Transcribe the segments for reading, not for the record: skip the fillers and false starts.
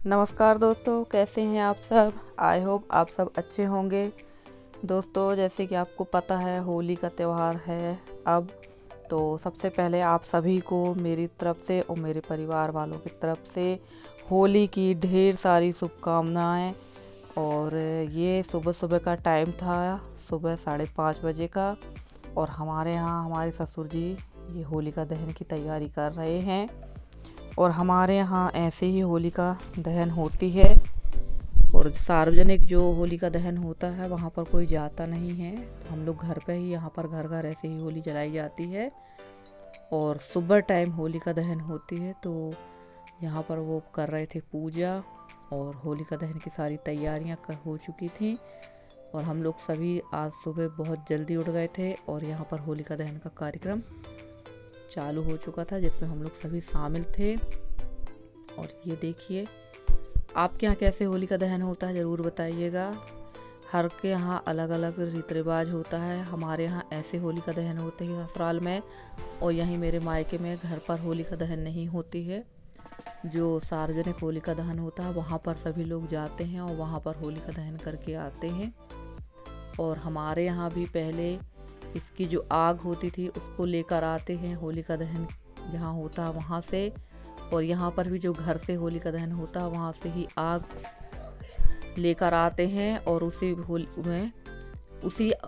नमस्कार दोस्तों, कैसे हैं आप सब। आई होप आप सब अच्छे होंगे। दोस्तों, जैसे कि आपको पता है होली का त्यौहार है अब। तो सबसे पहले आप सभी को मेरी तरफ से और मेरे परिवार वालों की तरफ से होली की ढेर सारी शुभकामनाएं। और ये सुबह सुबह का टाइम था, सुबह 5:30 बजे का। और हमारे यहाँ हमारे ससुर जी ये होलिका दहन की तैयारी कर रहे हैं। और हमारे यहाँ ऐसे ही होलिका दहन होती है। और सार्वजनिक जो होलिका दहन होता है वहाँ पर कोई जाता नहीं है, तो हम लोग घर पे ही यहाँ पर घर घर ऐसे ही होली जलाई जाती है। और सुबह टाइम होलिका दहन होती है, तो यहाँ पर वो कर रहे थे पूजा। और होलिका दहन की सारी तैयारियाँ हो चुकी थी। और हम लोग सभी आज सुबह बहुत जल्दी उठ गए थे और यहाँ पर होलिका दहन का कार्यक्रम चालू हो चुका था, जिसमें हम लोग सभी शामिल थे। और ये देखिए, आपके यहाँ कैसे होलिका दहन होता है ज़रूर बताइएगा। हर के यहाँ अलग अलग रीति रिवाज होता है। हमारे यहाँ ऐसे होलिका दहन होते हैं ससुराल में, और यहीं मेरे मायके में घर पर होलिका दहन नहीं होती है। जो सार्वजनिक होलिका दहन होता है वहाँ पर सभी लोग जाते हैं और वहाँ पर होलिका दहन करके आते हैं। और हमारे यहाँ भी पहले इसकी जो आग होती थी उसको लेकर आते हैं होलिका दहन जहाँ होता है वहाँ से। और यहाँ पर भी जो घर से होलिका दहन होता है वहाँ से ही आग लेकर आते हैं। और उसी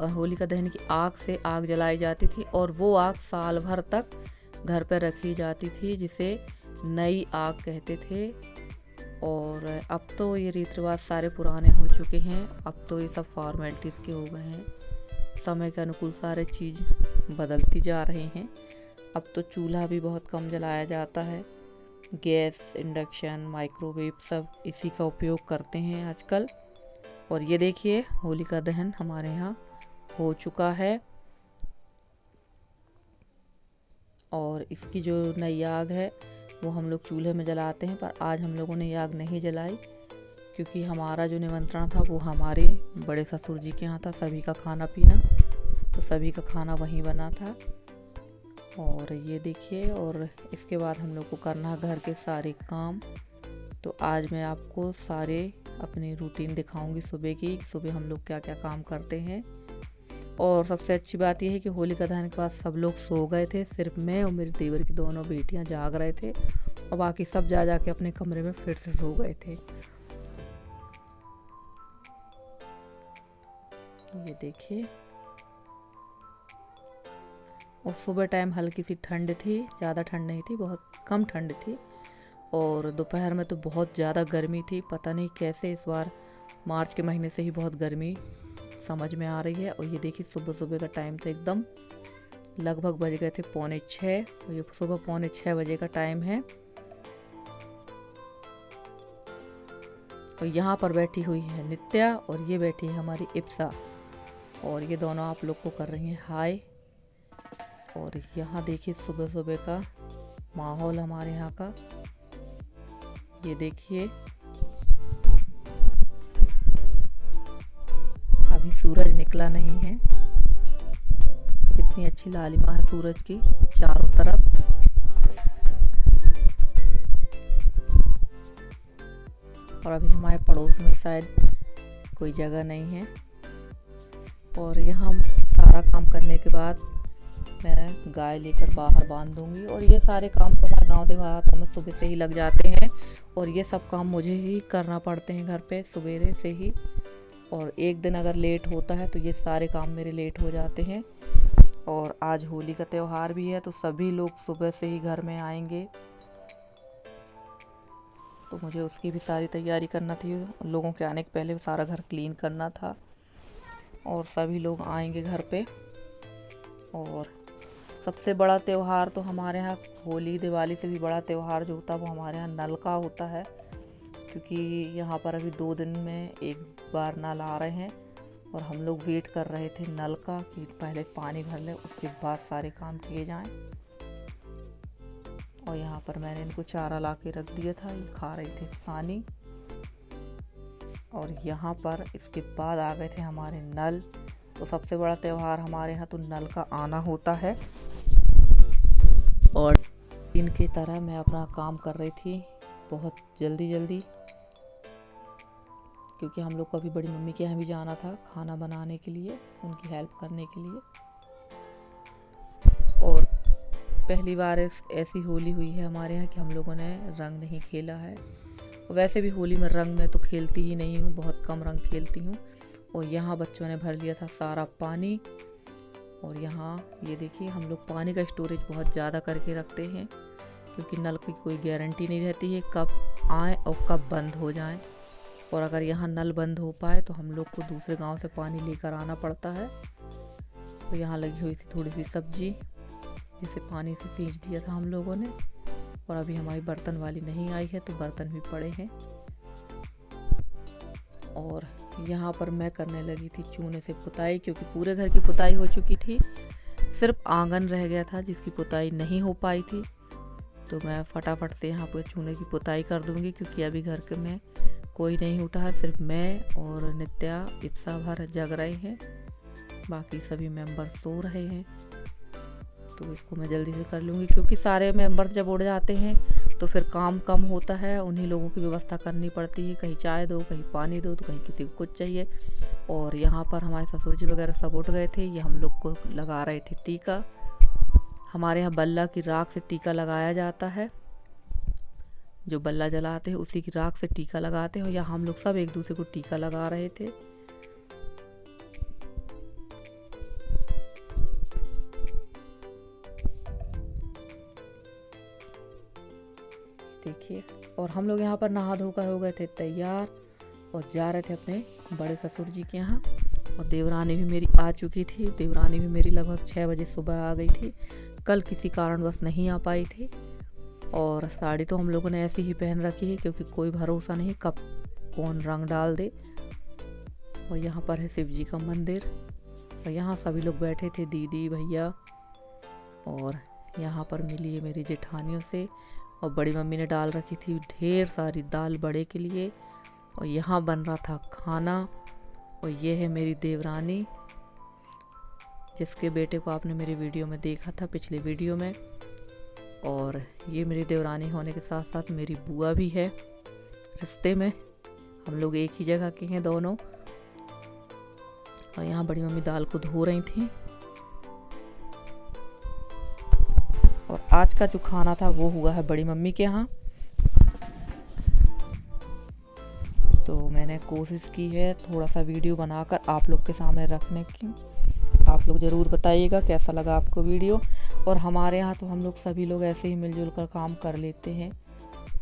होलिका दहन की आग से आग जलाई जाती थी, और वो आग साल भर तक घर पर रखी जाती थी, जिसे नई आग कहते थे। और अब तो ये रीति रिवाज सारे पुराने हो चुके हैं, अब तो ये सब फॉर्मेलिटीज़ के हो गए हैं। समय के अनुकूल सारे चीज़ बदलती जा रही हैं। अब तो चूल्हा भी बहुत कम जलाया जाता है, गैस, इंडक्शन, माइक्रोवेव सब इसी का उपयोग करते हैं आजकल। और ये देखिए, होलिका दहन हमारे यहाँ हो चुका है। और इसकी जो नई आग है वो हम लोग चूल्हे में जलाते हैं, पर आज हम लोगों ने ये आग नहीं जलाई, क्योंकि हमारा जो निमंत्रण था वो हमारे बड़े ससुर जी के यहाँ था। सभी का खाना पीना, तो सभी का खाना वहीं बना था। और ये देखिए, और इसके बाद हम लोग को करना है घर के सारे काम। तो आज मैं आपको सारे अपनी रूटीन दिखाऊंगी सुबह की, सुबह हम लोग क्या क्या काम करते हैं। और सबसे अच्छी बात यह है कि होलिका दहन के बाद सब लोग सो गए थे, सिर्फ मैं और मेरी देवर की दोनों बेटियां जाग रहे थे, और बाकी सब जा जा के अपने कमरे में फिर से सो गए थे। ये देखिए, और सुबह टाइम हल्की सी ठंड थी, ज़्यादा ठंड नहीं थी, बहुत कम ठंड थी। और दोपहर में तो बहुत ज़्यादा गर्मी थी। पता नहीं कैसे इस बार मार्च के महीने से ही बहुत गर्मी समझ में आ रही है। और ये देखिए, सुबह सुबह का टाइम तो एकदम लगभग बज गए थे 5:45, और ये सुबह 5:45 का टाइम है। और यहाँ पर बैठी हुई है नित्या, और ये बैठी है हमारी इप्सा, और ये दोनों आप लोग को कर रही हैं हाय। और यहाँ देखिए सुबह सुबह का माहौल हमारे यहाँ का, ये देखिए। अभी सूरज निकला नहीं है, कितनी अच्छी लालिमा है सूरज की चारों तरफ। और अभी हमारे पड़ोस में शायद कोई जगह नहीं है। और यहाँ सारा काम करने के बाद मैं गाय लेकर बाहर बांध दूंगी। और ये सारे काम तो हमारे गाँव देहातों में सुबह से ही लग जाते हैं, और ये सब काम मुझे ही करना पड़ते हैं घर पे सवेरे से ही। और एक दिन अगर लेट होता है तो ये सारे काम मेरे लेट हो जाते हैं। और आज होली का त्यौहार भी है, तो सभी लोग सुबह से ही घर में आएंगे, तो मुझे उसकी भी सारी तैयारी करना थी। लोगों के आने के पहले सारा घर क्लीन करना था। और सभी लोग आएंगे घर पे। और सबसे बड़ा त्यौहार तो हमारे यहाँ होली दिवाली से भी बड़ा त्यौहार जो होता है वो हमारे यहाँ नल का होता है, क्योंकि यहाँ पर अभी 2 दिन में एक बार नल आ रहे हैं। और हम लोग वेट कर रहे थे नल का, कि पहले पानी भर ले उसके बाद सारे काम किए जाएं। और यहाँ पर मैंने इनको चारा ला के रख दिया था, ये खा रही थी सानी। और यहाँ पर इसके बाद आ गए थे हमारे नल। तो सबसे बड़ा त्यौहार हमारे यहाँ तो नल का आना होता है। और इनकी तरह मैं अपना काम कर रही थी बहुत जल्दी जल्दी, क्योंकि हम लोग को अभी बड़ी मम्मी के यहाँ भी जाना था खाना बनाने के लिए, उनकी हेल्प करने के लिए। और पहली बार ऐसी होली हुई है हमारे यहाँ कि हम लोगों ने रंग नहीं खेला है। वैसे भी होली में रंग मैं तो खेलती ही नहीं हूँ, बहुत कम रंग खेलती हूँ। और यहाँ बच्चों ने भर लिया था सारा पानी। और यहाँ ये देखिए, हम लोग पानी का स्टोरेज बहुत ज़्यादा करके रखते हैं, क्योंकि नल की कोई गारंटी नहीं रहती है कब आए और कब बंद हो जाए। और अगर यहाँ नल बंद हो पाए तो हम लोग को दूसरे गांव से पानी लेकर आना पड़ता है। तो यहाँ लगी हुई थी थोड़ी सी सब्जी, जिसे पानी से सींच दिया था हम लोगों ने। और अभी हमारी बर्तन वाली नहीं आई है, तो बर्तन भी पड़े हैं। और यहाँ पर मैं करने लगी थी चूने से पुताई, क्योंकि पूरे घर की पुताई हो चुकी थी, सिर्फ आंगन रह गया था जिसकी पुताई नहीं हो पाई थी। तो मैं फटाफट से यहाँ पर चूने की पुताई कर दूँगी, क्योंकि अभी घर के में कोई नहीं उठा है, सिर्फ मैं और नित्या इप्सा भर जग रहे हैं, बाकी सभी मेंबर सो रहे हैं। तो इसको मैं जल्दी से कर लूँगी, क्योंकि सारे मेंबर्स जब उड़ जाते हैं तो फिर काम कम होता है, उन्हीं लोगों की व्यवस्था करनी पड़ती है, कहीं चाय दो, कहीं पानी दो, तो कहीं किसी को कुछ चाहिए। और यहाँ पर हमारे ससुर जी वगैरह सब उठ गए थे, ये हम लोग को लगा रहे थे टीका। हमारे यहाँ बल्ला की राख से टीका लगाया जाता है, जो बल्ला जलाते हैं उसी की राख से टीका लगाते हैं। और यहाँ हम लोग सब एक दूसरे को टीका लगा रहे थे। देखिए, और हम लोग यहाँ पर नहा धोकर हो गए थे तैयार और जा रहे थे अपने बड़े ससुर जी के यहाँ। और देवरानी भी मेरी आ चुकी थी। देवरानी भी मेरी लगभग 6 बजे सुबह आ गई थी, कल किसी कारणवश नहीं आ पाई थी। और साड़ी तो हम लोगों ने ऐसी ही पहन रखी है, क्योंकि कोई भरोसा नहीं कब कौन रंग डाल दे। और यहाँ पर है शिव जी का मंदिर, और यहाँ सभी लोग बैठे थे, दीदी भैया। और यहाँ पर मिली है मेरी जेठानियों से। और बड़ी मम्मी ने डाल रखी थी ढेर सारी दाल बड़े के लिए। और यहाँ बन रहा था खाना। और ये है मेरी देवरानी, जिसके बेटे को आपने मेरी वीडियो में देखा था, पिछले वीडियो में। और ये मेरी देवरानी होने के साथ साथ मेरी बुआ भी है रिश्ते में, हम लोग एक ही जगह के हैं दोनों। और यहाँ बड़ी मम्मी दाल को धो रही थी। और आज का जो खाना था वो हुआ है बड़ी मम्मी के यहाँ। तो मैंने कोशिश की है थोड़ा सा वीडियो बनाकर आप लोग के सामने रखने की। आप लोग ज़रूर बताइएगा कैसा लगा आपको वीडियो। और हमारे यहाँ तो हम लोग सभी लोग ऐसे ही मिलजुल कर काम कर लेते हैं,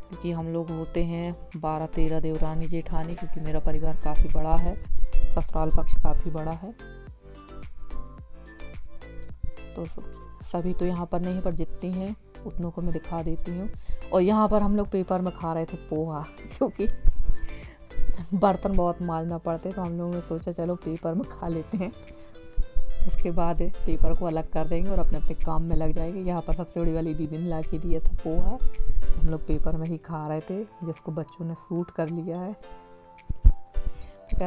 क्योंकि हम लोग होते हैं 12-13 देवरानी जेठानी, क्योंकि मेरा परिवार काफ़ी बड़ा है, ससुराल पक्ष काफ़ी बड़ा है। तो सभी तो यहाँ पर नहीं, पर जितनी हैं उतनों को मैं दिखा देती हूँ। और यहाँ पर हम लोग पेपर में खा रहे थे पोहा, क्योंकि बर्तन बहुत मांजना पड़ते, तो हम लोगों ने सोचा चलो पेपर में खा लेते हैं, उसके बाद पेपर को अलग कर देंगे और अपने अपने काम में लग जाएंगे। यहाँ पर सबसे बड़ी वाली दीदी ने ला के दिया था पोहा, तो हम लोग पेपर में ही खा रहे थे, जिसको बच्चों ने सूट कर लिया है।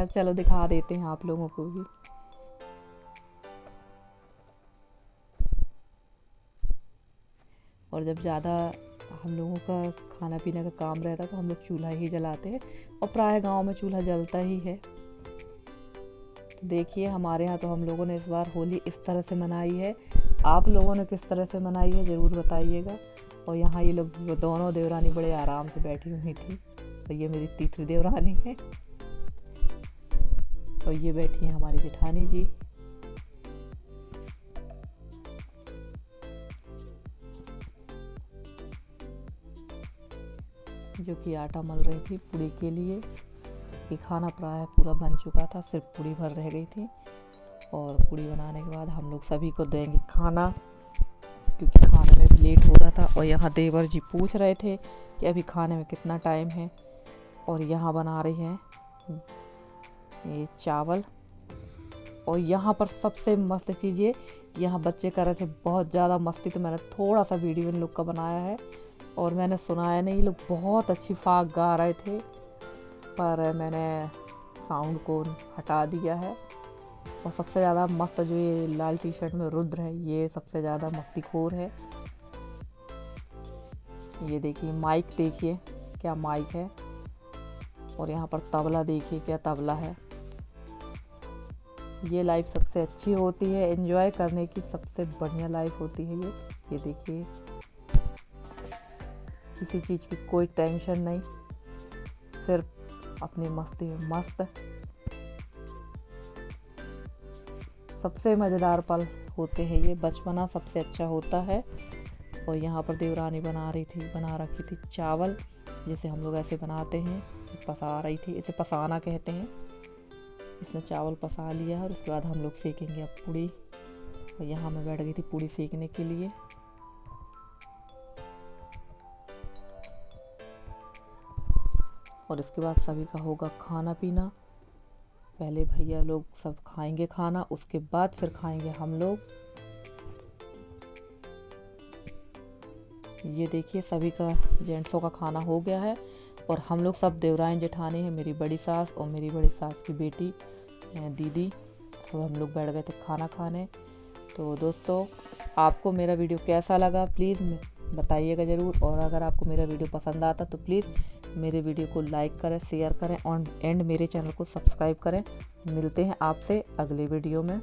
चलो दिखा देते हैं आप लोगों को भी। और जब ज़्यादा हम लोगों का खाना पीने का काम रहता है तो हम लोग चूल्हा ही जलाते हैं, और प्राय गांव में चूल्हा जलता ही है। तो देखिए, हमारे यहाँ तो हम लोगों ने इस बार होली इस तरह से मनाई है। आप लोगों ने किस तरह से मनाई है ज़रूर बताइएगा। और यहाँ ये लोग दोनों देवरानी बड़े आराम से बैठी हुई थी। तो ये मेरी तीसरी देवरानी है, और ये बैठी है हमारी जेठानी जी। जो कि आटा मल रही थी पूड़ी के लिए। ये खाना प्राय पूरा बन चुका था, सिर्फ पूड़ी भर रह गई थी। और पूड़ी बनाने के बाद हम लोग सभी को देंगे खाना, क्योंकि खाने में भी लेट हो रहा था। और यहाँ देवर जी पूछ रहे थे कि अभी खाने में कितना टाइम है। और यहाँ बना रही हैं ये चावल। और यहाँ पर सबसे मस्त चीज़ ये, यहाँ बच्चे कर रहे थे बहुत ज़्यादा मस्ती, तो मैंने थोड़ा सा वीडियो इन लोग का बनाया है और मैंने सुनाया नहीं। लोग बहुत अच्छी फाग गा रहे थे, पर मैंने साउंड को हटा दिया है। और सबसे ज़्यादा मस्त जो ये लाल टी शर्ट में रुद्र है, ये सबसे ज़्यादा मस्तीखोर है। ये देखिए माइक, देखिए क्या माइक है। और यहाँ पर तबला देखिए क्या तबला है। ये लाइफ सबसे अच्छी होती है, एंजॉय करने की सबसे बढ़िया लाइफ होती है ये देखिए, किसी चीज़ की कोई टेंशन नहीं, सिर्फ अपनी मस्ती में मस्त। सबसे मज़ेदार पल होते हैं ये, बचपना सबसे अच्छा होता है। और यहाँ पर देवरानी बना रखी थी चावल, जिसे हम लोग ऐसे बनाते हैं, पसा रही थी, इसे पसाना कहते हैं। इसने चावल पसा लिया है और उसके बाद हम लोग सेकेंगे अब पूड़ी। और यहाँ मैं बैठ गई थी पूड़ी सेकने के लिए। और इसके बाद सभी का होगा खाना पीना। पहले भैया लोग सब खाएंगे खाना, उसके बाद फिर खाएंगे हम लोग। ये देखिए सभी का जेंट्सों का खाना हो गया है और हम लोग सब देवरानी जेठानी है, मेरी बड़ी सास और मेरी बड़ी सास की बेटी दीदी, सब हम लोग बैठ गए थे खाना खाने। तो दोस्तों आपको मेरा वीडियो कैसा लगा प्लीज़ बताइएगा ज़रूर। और अगर आपको मेरा वीडियो पसंद आता तो प्लीज़ मेरे वीडियो को लाइक करें, शेयर करें और एंड मेरे चैनल को सब्सक्राइब करें। मिलते हैं आपसे अगले वीडियो में।